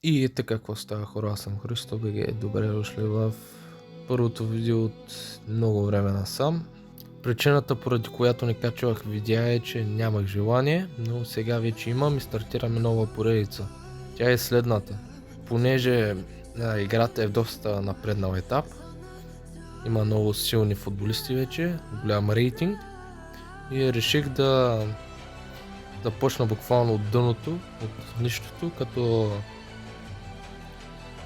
И така, какво става, хора? Аз съм Христо БГ. Добре дошли в първото видео от много време насам. Причината, поради която не качвах видеа, е, че нямах желание, но сега вече имам и стартираме нова поредица. Тя е следната. Понеже играта е в доста напреднал етап, има много силни футболисти вече, голям рейтинг и реших да почна буквално от дъното, от нищото, като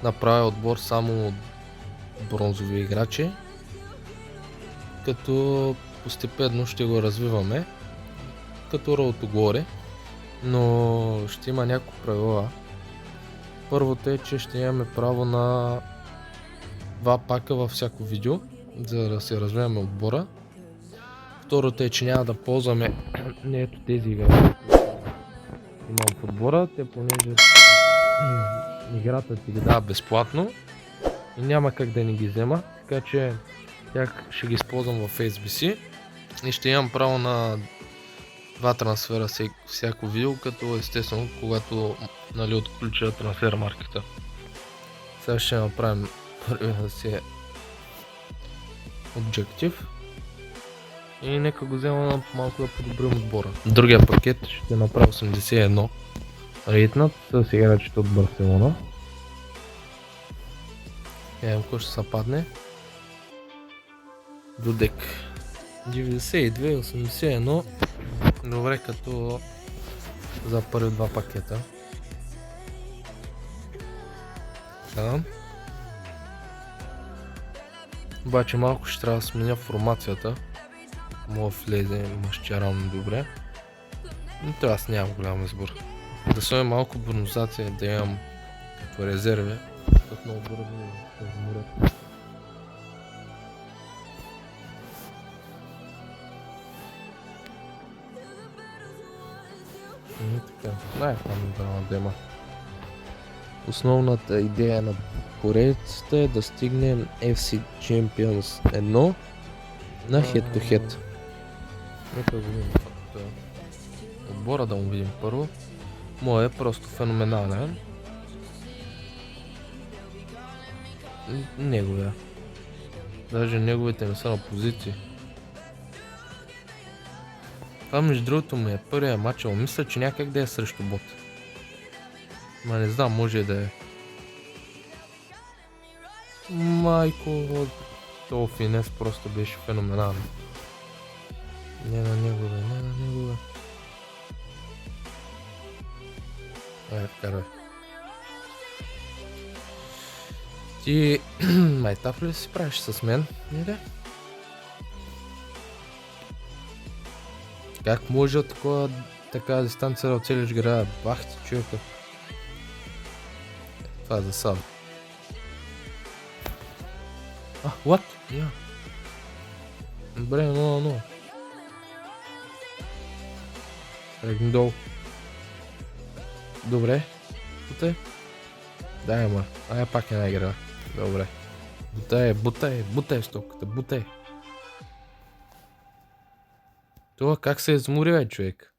направя отбор само от бронзови играчи, като постепенно ще го развиваме като ролото горе, но ще има няколко правила. Първото е, че ще имаме право на 2 пака във всяко видео, за да се развиваме отбора. Второто е, че няма да ползваме не ето тези играчи, имам в отбора, те понеже играта ти ги дава безплатно и няма как да не ги взема, така че тях ще ги използвам в SBC и ще имам право на 2 трансфера всяко видео, като естествено когато отключа трансфер маркета. Сега ще направим първия си обектив и нека го взема малко да подобрим отбора. Другия пакет ще направя 81 рейтнат с играчите от Барселона. Видим кой ще се падне. Дудек 92, 81. Добре, като за първи 2 пакета. Да. Обаче малко ще трябва да сменя формацията. Мога влезе Машчаран добре. Но това аз нямам голям избор. Да сложим малко бронизация, да имам като резерви. Като много бързо да изморят. Така, най-фанната дема. Основната идея на поредицата е да стигнем FC Champions 1 на Head to Head. Нека да видим отбора, да му видим първо. Моят е просто феноменален. Неговия. Даже неговите не са на позиции. Това между другото ми е първия матч, но мисля, че някак да е срещу бот. Ма не знам, може да е. Майко, този финес просто беше феноменален. Не на негове, не на негове. Вкарвай. Ти майтап ли си правиш с мен? Не да? Как може така дистанция да оцелиш града? Бах ти, човека. Това е засада. What? Yeah. Добре, 0-0. Тръгни долу. Добре. Бутай. Дай, ама. Пак една игра. Добре. Бутай стопката, бутай. Това как се измори, човек?